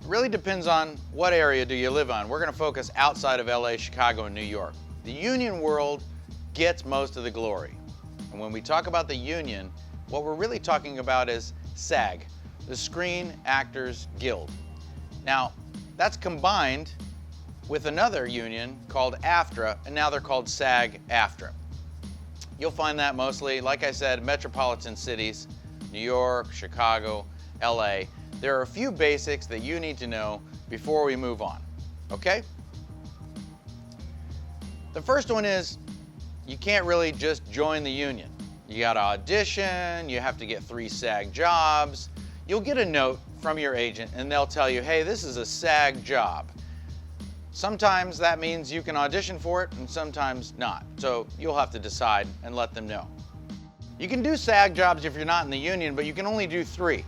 really depends on what area do you live on. We're going to focus outside of LA, Chicago, and New York. The union world gets most of the glory. And when we talk about the union, what we're really talking about is SAG, the Screen Actors Guild. Now, that's combined with another union called AFTRA, and now they're called SAG-AFTRA. You'll find that mostly, like I said, metropolitan cities, New York, Chicago, LA. There are a few basics that you need to know before we move on, okay? The first one is you can't really just join the union. You gotta audition, you have to get 3 SAG jobs. You'll get a note from your agent and they'll tell you, hey, this is a SAG job. Sometimes that means you can audition for it and sometimes not. So you'll have to decide and let them know. You can do SAG jobs if you're not in the union, but you can only do 3.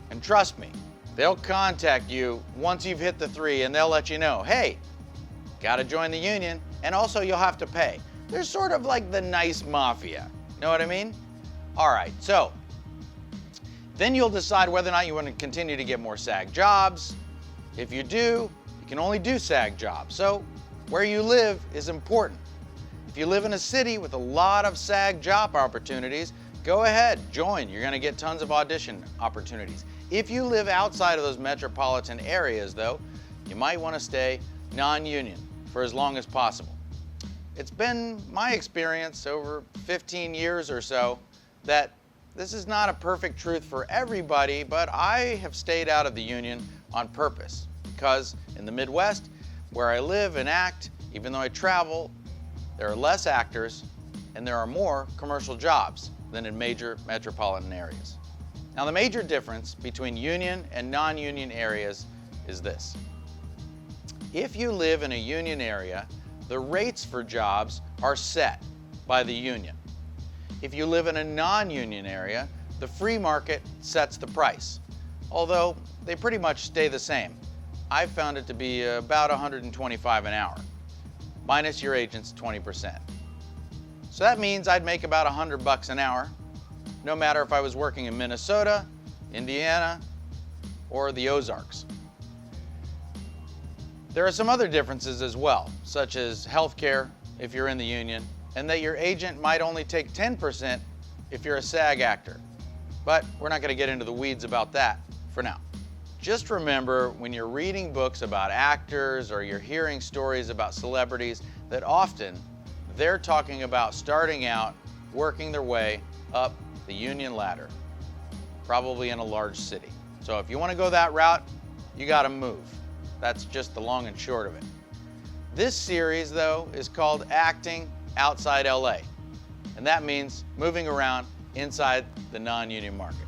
And trust me, they'll contact you once you've hit the 3 and they'll let you know, hey, gotta join the union, and also you'll have to pay. They're sort of like the nice mafia. Know what I mean? All right, so then you'll decide whether or not you want to continue to get more SAG jobs. If you do, you can only do SAG jobs. So where you live is important. If you live in a city with a lot of SAG job opportunities, go ahead, join. You're gonna get tons of audition opportunities. If you live outside of those metropolitan areas though, you might wanna stay non-union for as long as possible. It's been my experience over 15 years or so that this is not a perfect truth for everybody, but I have stayed out of the union on purpose because in the Midwest, where I live and act, even though I travel, there are less actors and there are more commercial jobs than in major metropolitan areas. Now, the major difference between union and non-union areas is this. If you live in a union area, the rates for jobs are set by the union. If you live in a non-union area, the free market sets the price, although they pretty much stay the same. I've found it to be about $125 an hour, minus your agent's 20%. So that means I'd make about $100 an hour, no matter if I was working in Minnesota, Indiana, or the Ozarks. There are some other differences as well, such as healthcare if you're in the union, and that your agent might only take 10% if you're a SAG actor. But we're not going to get into the weeds about that for now. Just remember when you're reading books about actors or you're hearing stories about celebrities that often they're talking about starting out, working their way up the union ladder, probably in a large city. So if you want to go that route, you got to move. That's just the long and short of it. This series, though, is called Acting Outside LA, and that means moving around inside the non-union market.